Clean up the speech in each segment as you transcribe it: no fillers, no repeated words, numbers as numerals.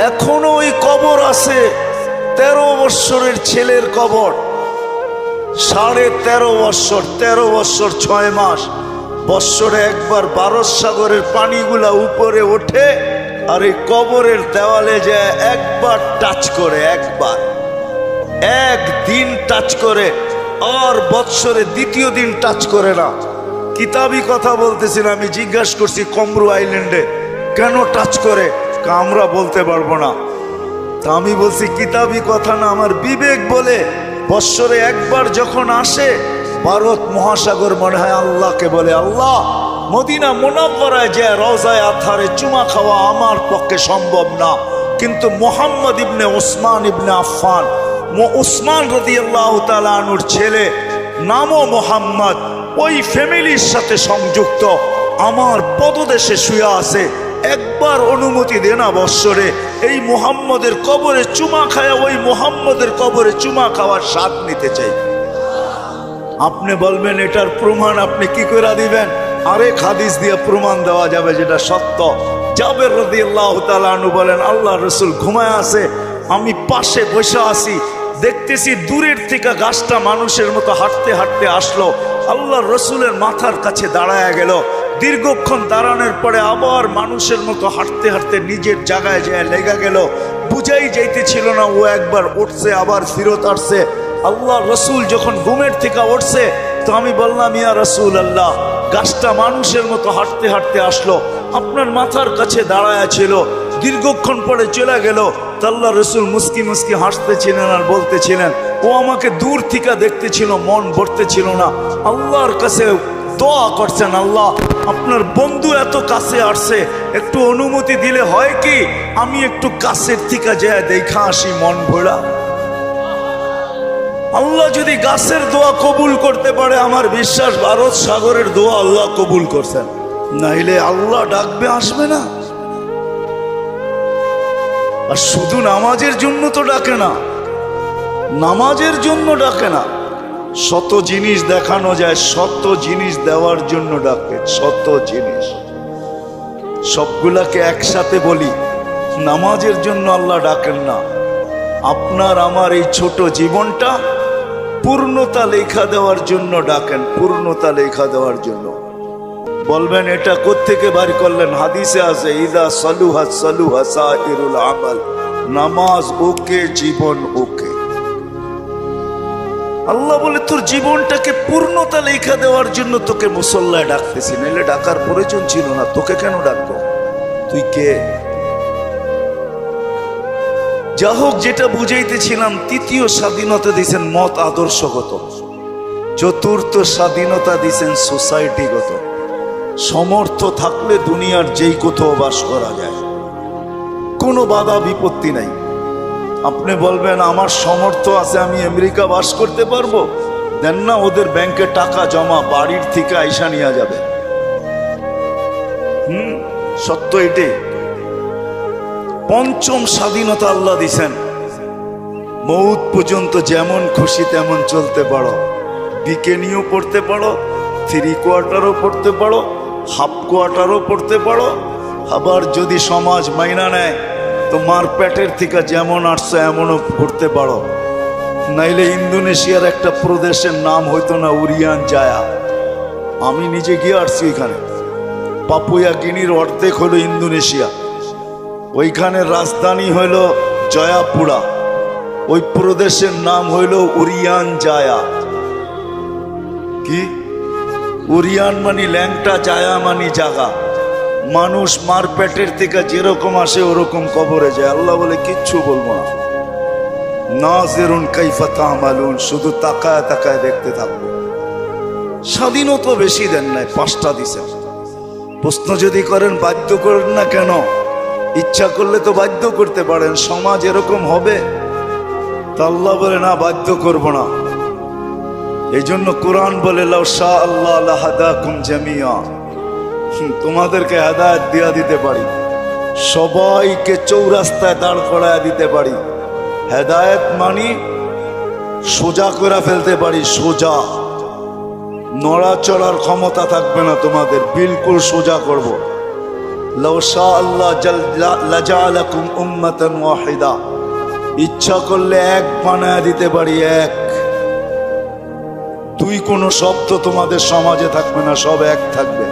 এখনো ওই কবর আছে। 13 বৎসরের ছেলের কবর, 13.5 বৎসর, 13 বৎসর 6 মাস। বৎসরে একবার ভারত সাগরের পানিগুলা উপরে ওঠে আর এই কবরের দেওয়ালে যায় একবার টাচ করে, একদিন টাচ করে, আর বৎসরে দ্বিতীয় দিন টাচ করে না। কিতাবি কথা বলতেছি না, আমি জিজ্ঞাসা করছি কমরু আইল্যান্ডে কেন টাচ করে, আমরা বলতে পারবো না। তা আমি বলছি কিতাবি কথা না, আমার বিবেক বলে বৎসরে একবার যখন আসে ভারত মহাসাগর মনে হয় আল্লাহকে বলে, আল্লাহ মদিনা মুনাওয়ারায় যে রওজায়ে আতহারে চুমা খাওয়া আমার পক্ষে সম্ভব না, কিন্তু মুহাম্মদ ইবনে ওসমান ইবনে আফফান, ওসমান রাদিয়াল্লাহু তাআলা আনহুর ছেলে, নামও মোহাম্মদ, ওই ফ্যামিলির সাথে সংযুক্ত, আমার পদদেশে শুয়ে আছে, একবার অনুমতি দে না বৎসরে এই মুহাম্মদের কবরে চুমা খায়, ওই মুহাম্মদের কবরে চুমা খাওয়ার স্বাদ নিতে চাই। আপনি বলবেন এটার প্রমাণ আপনি কি করে দিবেন? আরেক হাদিস দিয়ে প্রমাণ দেওয়া যাবে যেটা সত্য। জাবের রাদিয়াল্লাহু তাআলা আনহু বলেন, আল্লাহ রাসূল ঘুমায় আছে, আমি পাশে বসে আছি, দেখতেছি দূরের থেকে গাছটা মানুষের মতো হাঁটতে হাঁটতে আসলো, আল্লাহ রসুলের মাথার কাছে দাঁড়ায় গেল। দীর্ঘক্ষণ দাঁড়ানোর পরে আবার মানুষের মতো হাঁটতে হাঁটতে নিজের জায়গায় যায় লেগে গেল। বুঝাই যাইতেছিল না ও একবার উঠছে আবার ফিরত আসছে। আল্লাহ রসুল যখন ঘুমের থেকে উঠছে তো আমি বললাম, ইয়া রাসূল আল্লাহ, গাছটা মানুষের মতো হাঁটতে হাঁটতে আসলো, আপনার মাথার কাছে দাঁড়ায় ছিল, দীর্ঘক্ষণ পরে চলে গেল। আল্লাহ রসুল মুস্কি মুস্কি হাসতেছিলেন আর বলতেছিলেন, ও আমাকে দূর থেকে দেখতেছিল, মন ভরতেছিল না, আল্লাহর কাছে দোয়া করছেন, আল্লাহ আপনার বন্ধু এত কাছে আসছে, একটু অনুমতি দিলে হয় কি আমি একটু কাছের থেকে যায় দেখা আসি মন ভরা। আল্লাহ যদি গাছের দোয়া কবুল করতে পারে, আমার বিশ্বাস ভারত সাগরের দোয়া আল্লাহ কবুল করছেন, নাইলে আল্লাহ ডাকবে আসবে না। আর শুধু নামাজের জন্য তো ডাকে না, নামাজের জন্য ডাকে না, শত জিনিস দেখানো যায়, শত জিনিস দেওয়ার জন্য ডাকে, শত জিনিস। সবগুলাকে একসাথে বলি, নামাজের জন্য আল্লাহ ডাকেন না। আপনার আমার এই ছোট জীবনটা পূর্ণতা লেখা দেওয়ার জন্য ডাকেন, পূর্ণতা লেখা দেওয়ার জন্য। বলবেন এটা কোত্থেকে বাড়ি করলেন? হাদিসে আছে, ইদা সালুহা সালুহা সাইরুল আমাল, নামাজ ওকে, জীবন ওকে। আল্লাহ বলে তোর জীবনটাকে পূর্ণতা লেখা দেওয়ার জন্য তোকে মুসল্লায় ডাকতেছি, নাইলে ডাকার প্রয়োজন ছিল না, তোকে কেন ডাকবো? তুই কে? যা হোক, যেটা বুঝাইতেছিলাম, তৃতীয় স্বাধীনতা দিয়েছেন মত আদর্শগত, চতুর্থ স্বাধীনতা দিয়েছেন সোসাইটিগত। সমর্থ থাকলে দুনিয়ার যেই কোথাও বাস করা যায়, কোনো বাধা বিপত্তি নাই। আপনি বলবেন আমার সমর্থ আছে, আমি আমেরিকা বাস করতে পারবো, দেন না, ওদের ব্যাংকে টাকা জমা, বাড়ির থেকে আইসা নিয়ে যাবে। সত্য এটি। পঞ্চম স্বাধীনতা আল্লাহ দিছেন, মৌত পর্যন্ত যেমন খুশি তেমন চলতে পারো, বিকেনিও পড়তে পারো, 3 কোয়ার্টারও পড়তে পারো, হাফ কোয়ার্টারও পড়তে পারো। আবার যদি সমাজ মাইনা নেয় তো মার পেটের থেকে যেমন আসছে এমনও করতে পারো। নাইলে ইন্দোনেশিয়ার একটা প্রদেশের নাম হইতো না উরিয়ান জায়া, আমি নিজে গিয়ে আসছি এখানে। পাপুয়া গিনির অর্ধেক হলো ইন্দোনেশিয়া, ওইখানের রাজধানী হইল জয়াপুরা, ওই প্রদেশের নাম হইল উরিয়ান জায়া। কি উরিয়ান মানি ল্যাংটা, জায়া মানি জাগা। মানুষ মার পেটের থেকে যেরকম আসে ওরকম কবরে যায়। আল্লাহ বলে কিচ্ছু বলবো না, নাজিরুন কাইফা তা'মালুন, শুধু তাকায় তাকায় দেখতে থাকবো। স্বাধীনতা বেশি দেন নাই, 5টা দিছেন। প্রশ্ন যদি করেন বাধ্য করেন না কেন, ইচ্ছা করলে তো বাধ্য করতে পারেন, সমাজ এরকম হবে। তা আল্লাহ বলে না, বাধ্য করব না। এই জন্য কোরআন বলে, লাউ শাআ আল্লাহ লাহাদাকুম জামিয়া, তোমাদেরকে হেদায়েত দিয়া দিতে পারি, সবাইকে চৌরাস্তায় দাঁড় করায় দিতে পারি। হেদায়েত মানি সোজা করে ফেলতে পারি, সোজা, নড়াচড়ার ক্ষমতা থাকবে না তোমাদের, বিলকুল সোজা করব। লাউ শা আল্লাহ লাজালাকুম উম্মাতান ওয়াহিদা, ইচ্ছা করলে এক বানায় দিতে পারি, এক। দুই কোনো শব্দ তোমাদের সমাজে থাকবে না, সব এক থাকবে।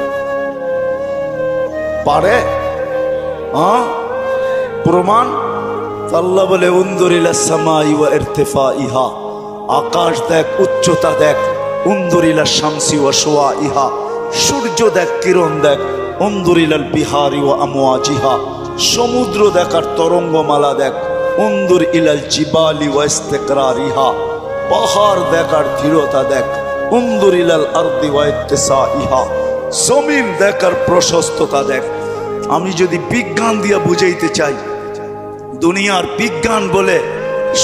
পারে? হ্যাঁ, প্রমাণ? আল্লাহ বলে উনজুর ইলাস সামাই ওয়া ইরতিফাইহা, আকাশ দেখ, উচ্চতা দেখ। উনজুর ইলাশ শামসি ওয়া শুআইহা, সূর্য দেখ, কিরণ দেখ। উনজুর ইলাল বিহারি ওয়া আমওয়াজিহা, সমুদ্র দেখ আর তরঙ্গমালা দেখ। উনজুর ইলাল জিবালি ওয়া ইস্তিকরারিহা, পাহাড় দেখ আর দৃঢ়তা দেখ। উনজুর ইলাল আরদি ওয়া ইত্তিসাইহা, জমিন দেখ আর প্রশস্ততা দেখ। আমি যদি বিজ্ঞান দিয়া বুঝাইতে চাই, দুনিয়ার বিজ্ঞান বলে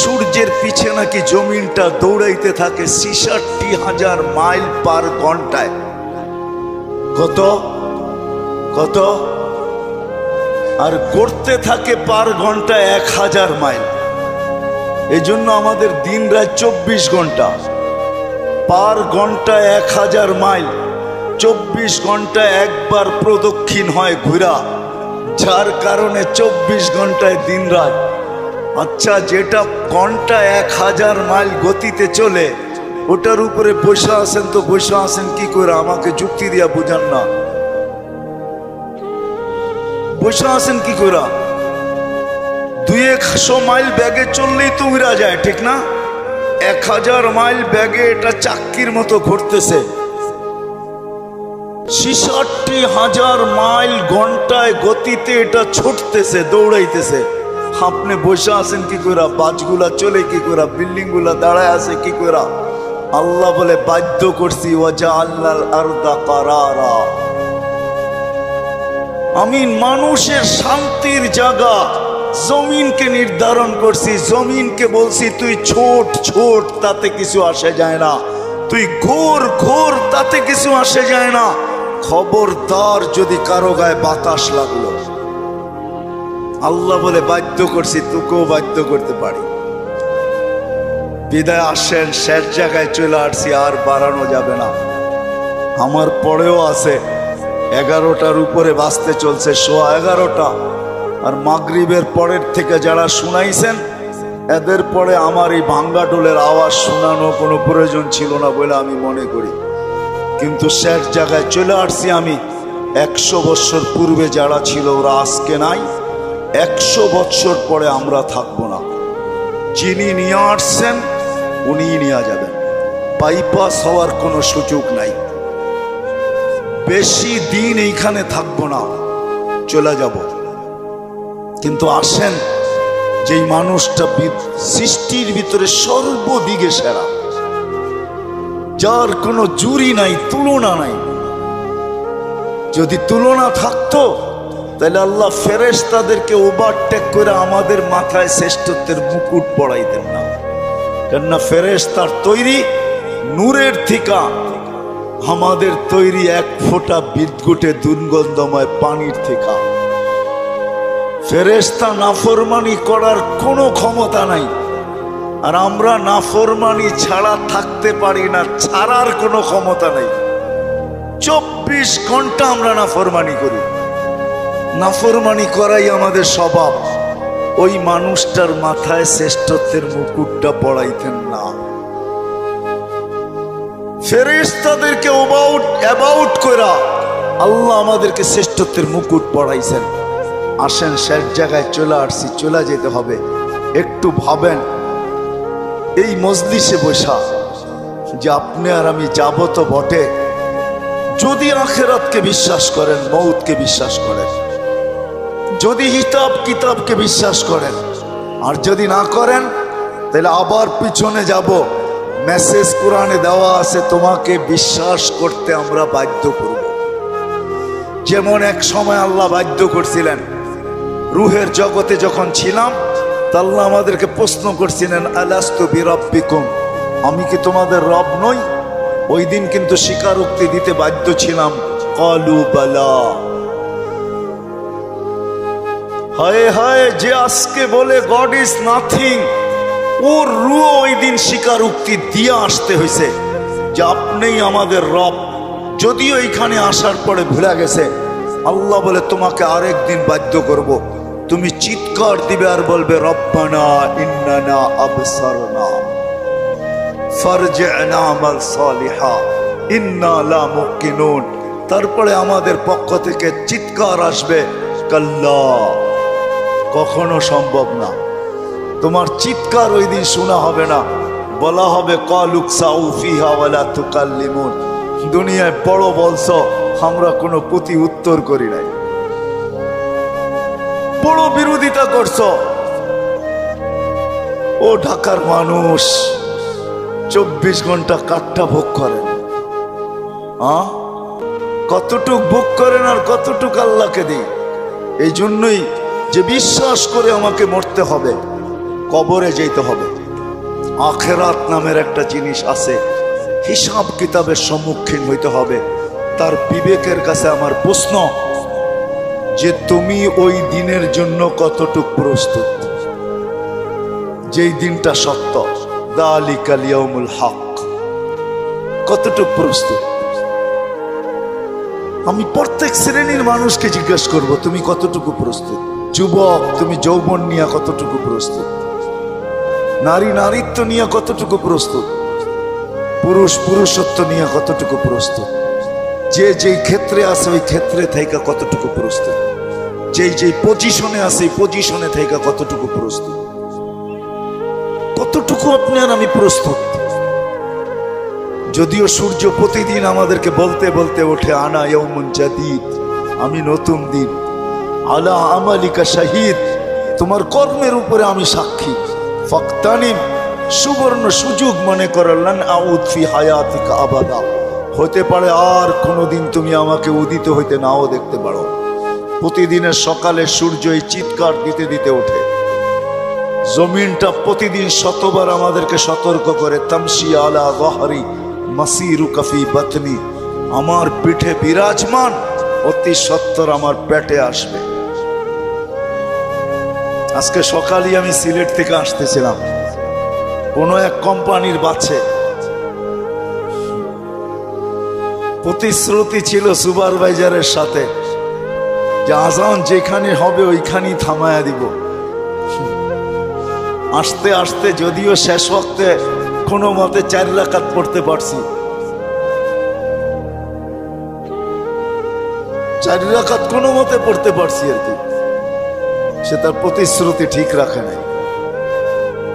সূর্যের পিছে নাকি জমিনটা দৌড়াইতে থাকে ৬৬,০০০ মাইল পার ঘন্টায়। কত কত? আর গড়তে থাকে পার ঘন্টা ১,০০০ মাইল। এই জন্য আমাদের দিন রাত ২৪ ঘন্টা, পার ঘন্টা ১,০০০ মাইল। ২৪ ঘন্টা একবার প্রদক্ষিণ হয় ঘুরা, যার কারণে ২৪ ঘন্টায় দিন রাত। আচ্ছা, যেটা ঘন্টা ১,০০০ মাইল গতিতে চলে, ওটার উপরে বসে আছেন, তো বসে আছেন কি করে? আমাকে যুক্তি দিয়া বুঝান না, বসে আছেন কি করে? ২০০ মাইল ব্যাগে চললেই তো উড়া যায়, ঠিক না? ১,০০০ মাইল ব্যাগে এটা চাক্কির মতো ঘুরতেছে। ৬৬,০০০ মাইল ঘন্টায় গতিতে এটা ছুটতেছে, দৌড়াইতেছে। আপনি বসে আছেন কি করে? বাসগুলা চলে কি করে? বিল্ডিং গুলা দাঁড়ায় আছে কি করে? আল্লাহ বলে বাধ্য করছি, ওয়াজআলনাল আরদা কারারা, আমি মানুষের শান্তির জায়গা জমিনকে নির্ধারণ করছি। জমিনকে বলছি তুই ছোট ছোট, তাতে কিছু আসে যায় না। তুই ঘোর ঘোর, তাতে কিছু আসে যায় না। খবরদার যদি কারো গায়ে বাতাস লাগলো, আল্লাহ বলে বাধ্য করছি, তোকেও বাধ্য করতে পারি। বিদায় আসেন, শেষ জায়গায় চলে আসছি, আর বাড়ানো যাবে না। আমার পরেও আছে 11টার উপরে বাজতে চলছে, 11:15। আর মাগরিবের পরের থেকে যারা শুনাইছেন, এদের পরে আমার এই ভাঙ্গা ডোলের আওয়াজ শোনানো কোনো প্রয়োজন ছিল না বলে আমি মনে করি। কিন্তু শেষ জায়গায় চলে আসছি আমি। 100 বছর পূর্বে যারা ছিল ওরা আজকে নাই, 100 বছর পরে আমরা থাকবো না। যিনি নিয়ে আসছেন উনিই নিয়ে যাবেন, বাইপাস হওয়ার কোনো সুযোগ নাই। বেশি দিন এইখানে থাকবো না, চলে যাব। কিন্তু আসেন, যেই মানুষটা সৃষ্টির ভিতরে সর্বদিকে সেরা, যার কোনো জুরি নাই, তুলনা নাই। যদি তুলনা থাকতো তাহলে আল্লাহ ফেরেশতাদেরকে ওভারটেক করে আমাদের মাথায় শ্রেষ্ঠত্বের মুকুট পড়াইতেন না। কেননা ফেরেশতার তৈরি নূরের থিকা, আমাদের তৈরি এক ফোঁটা বিদ্যুটে দুর্গন্ধময় পানির থিকা। ফেরেশতা নাফরমানি করার কোনো ক্ষমতা নাই, আর আমরা নাফরমানি ছাড়া থাকতে পারি না, ছাড়ার কোনো ক্ষমতা নাই। 24 ঘন্টা আমরা নাফরমানি করি, নাফরমানি করাই আমাদের স্বভাব। ওই মানুষটার মাথায় শ্রেষ্ঠত্বের মুকুটটা পড়াইতেন না। ফেরেশতাদেরকে অ্যাবাউট কইরা আল্লাহ আমাদেরকে শ্রেষ্ঠত্বের মুকুট পড়াইছেন। আসেন, শেষ জায়গায় চলে আসছি, চলে যেতে হবে। একটু ভাবেন, এই মজলিসে বসা যে আপনি আর আমি যাব তো বটে, যদি আখিরাতকে বিশ্বাস করেন, মউতকে বিশ্বাস করেন, যদি হিসাব কিতাবকে বিশ্বাস করেন, আর যদি না করেন তাহলে আবার পিছনে যাব। মেসেজ কোরআনে দেওয়া আছে, তোমাকে বিশ্বাস করতে আমরা বাধ্য করব। যেমন এক সময় আল্লাহ বাধ্য করছিলেন, রুহের জগতে যখন ছিলাম, তা আল্লাহ আমাদেরকে প্রশ্ন করছিলেন, আলাস্তু বিরাব্বিকুম, আমি কি তোমাদের রব নই? ওই দিন কিন্তু স্বীকারোক্তি দিতে বাধ্য ছিলাম, ক্বালু বালা। হায় হায়, যে আজকে বলে গড ইজ নাথিং, ওর রুহ ওই দিন স্বীকারোক্তি দিয়ে আসতে হয়েছে যে আপনিই আমাদের রব। যদিও এখানে আসার পরে ভুলে গেছে, আল্লাহ বলে তোমাকে আরেক দিন বাধ্য করব, তুমি চিৎকার দিবে আর বলবে রব্বানা ইন্নানা আবসারনা ফারজি'না আমাল সালিহা ইন্না লা মুকিনুন। তারপরে আমাদের পক্ষ থেকে চিৎকার আসবে, কাল্লা, কখনো সম্ভব না। তোমার চিৎকার ওই দিন শোনা হবে না, বলা হবে কালুকসাউ ফিহা ওয়ালা তুকাল্লিমুন। দুনিয়ায় বড় বলছো, আমরা কোনো প্রতি উত্তর করি নাই, বড় বিরোধিতা করছো। ও ঢাকার মানুষ 24 ঘন্টা কাঠটা ভোগ করেন, কতটুক ভোগ করেন আর কতটুক আল্লাহকে দিই। এই জন্যই যে বিশ্বাস করে আমাকে মরতে হবে, কবরে যেতে হবে। আখেরাত নামের একটা জিনিস আছে, হিসাব কিতাবের সম্মুখীন হইতে হবে। তার বিবেকের কাছে আমার প্রশ্ন যে তুমি ওই দিনের জন্য কতটুক প্রস্তুত, যেই দিনটা সত্য, যালিকাল ইয়াউমুল হক, কতটুক প্রস্তুত? আমি প্রত্যেক শ্রেণীর মানুষকে জিজ্ঞেস করব, তুমি কতটুকু প্রস্তুত? যুবক, তুমি যৌবন নিয়ে কতটুকু প্রস্তুত? নারী নারীত্ব নিয়ে কতটুকু প্রস্তুত? পুরুষ পুরুষত্ব নিয়ে কতটুকু প্রস্তুত? যে যেই ক্ষেত্রে আছে ওই ক্ষেত্রে থেকে কতটুকু প্রস্তুত? যেই যেই পজিশনে আছে এই পজিশনে থেকে কতটুকু প্রস্তুত? কতটুকু আপনি আর আমি প্রস্তুত? যদিও সূর্য প্রতিদিন আমাদেরকে বলতে বলতে ওঠে, আনা ইয়াউমুন জাদীদ, আমি নতুন দিন, আলা আমালিকা শাহিদ, তোমার কর্মের উপরে আমি সাক্ষী, ফাকতানিম, সুবর্ণ সুযোগ মনে করলেন, আউদ ফি হায়াতিকা আবাদা, হতে পারে আর কোনোদিন তুমি আমাকে উদিত হইতে নাও দেখতে পারো। প্রতিদিনের সকালে সূর্য এই চিৎকার দিতে দিতে ওঠে, জমিনটা প্রতিদিন শতবার আমাদেরকে সতর্ক করে, তামশি আলা যাহরি মাসিরুকা ফি বাতনি, আমার পিঠে বিরাজমান, অতি সত্বর আমার পেটে আসবে। আজকে সকালে আমি সিলেট থেকে আসতেছিলাম, কোন এক কোম্পানির বাসে প্রতিশ্রুতি ছিল সুপারভাইজারের সাথে যে আজান যেখানে হবে ওইখানেই থামায়া দিব। আসতে আসতে যদিও শেষ ওয়াক্তে কোনো মতে 4 রাকাত পড়তে পারছি, 4 রাকাত কোনো মতে পড়তে পারছি আর কি। সে তার প্রতিশ্রুতি ঠিক রাখে নাই।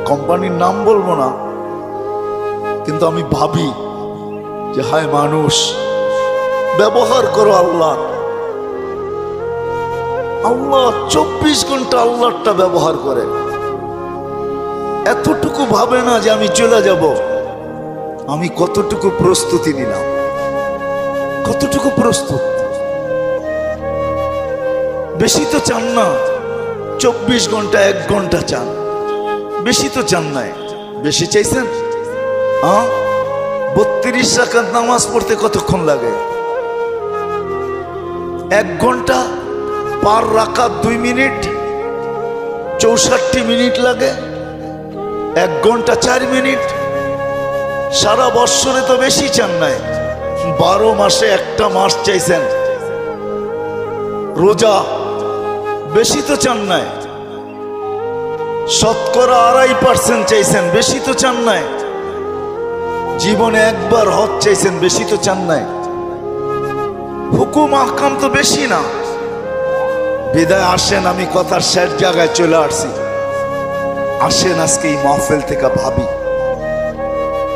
কোম্পানির নাম বলবো না, কিন্তু আমি ভাবি যে হায় মানুষ, ব্যবহার করো আল্লাহ। আল্লাহ 24 ঘন্টা আল্লাহটা ব্যবহার করে, এতটুকু ভাবে না যে আমি চলে যাব। আমি কতটুকু প্রস্তুতি নিলাম, কতটুকু প্রস্তুত? বেশি তো চান না, 24 ঘন্টা 1 ঘন্টা চান, বেশি তো চান নাই। বেশি চাইছেন? 32 রাকাত নামাজ পড়তে কতক্ষণ লাগে? 1 ঘন্টা, পার রাকাত 2 মিনিট, 64 মিনিট লাগে। 1 ঘন্টা 4 মিনিট। সারা বৎসরে তো বেশি চান নাই, 12 মাসে একটা মাস চাইছেন। রোজা বেশি তো চান নাই, শতকরা 2.5% চাইছেন, বেশি তো চান নাই। জীবনে একবার হজ চাইছেন, বেশি তো চান নাই। হুকুম আহকাম তো বেশি না। বিদায় আসেন, আমি কথার শেষ জায়গায় চলে আসছি। আসেন আজকে এই মাহফিল থেকে ভাবি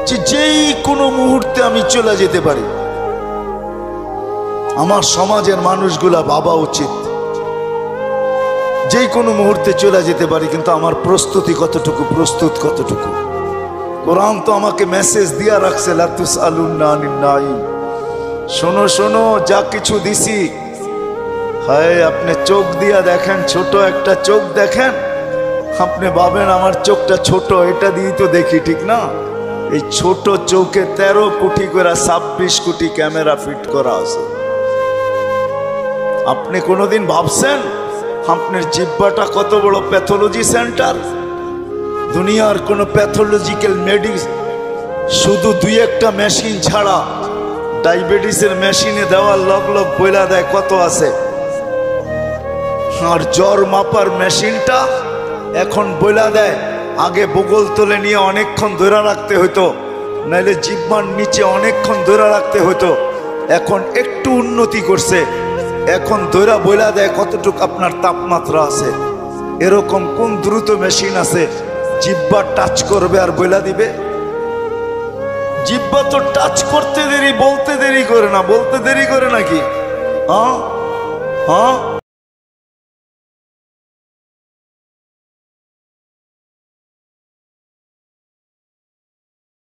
যে যেই কোনো মুহূর্তে আমি চলে যেতে পারি। আমার সমাজের মানুষগুলা ভাবা উচিত, যেই কোনো মুহূর্তে চলে যেতে পারি, কিন্তু আমার প্রস্তুতি কতটুকু, প্রস্তুত কতটুকু? কোরআন তো আমাকে মেসেজ দিয়া রাখছে, লা তুসআলুন্না আনিন নাঈম। শোনো শোনো, যা কিছু দিছি, হায় আপনি চোখ দিয়া দেখেন, ছোট একটা চোখ দেখেন, আপনি ভাবেন আমার চোখটা ছোট, এটা দিয়ে তো দেখি, ঠিক না? এই ছোট চোখে 13 কোটি করে 26 কোটি ক্যামেরা ফিট করা আছে। আপনি কোনোদিন ভাবছেন আপনার জিহ্বাটা কত বড় প্যাথোলজি সেন্টার? দুনিয়ার কোনো প্যাথোলজিক্যাল মেডিসিন শুধু 2-1টা মেশিন ছাড়া, ডায়াবেটিসের মেশিনে দেওয়ার লগ লগ বইলা দেয় কত আছে, আর জ্বর মাপার মেশিনটা এখন বইলা দেয়। আগে বগল তলে নিয়ে অনেকক্ষণ ধরে রাখতে হতো, নাইলে জিহ্বার নিচে অনেকক্ষণ ধরে রাখতে হতো। এখন একটু উন্নতি করছে, এখন ধৈরা বইলা দেয় কতটুকু আপনার তাপমাত্রা আছে। এরকম কোন দ্রুত মেশিন আছে জিহ্বা টাচ করবে আর বইলা দিবে? জিহ্বা তো টাচ করতে দেরি, বলতে দেরি করে না। বলতে দেরি করে নাকি? হ্যাঁ হ্যাঁ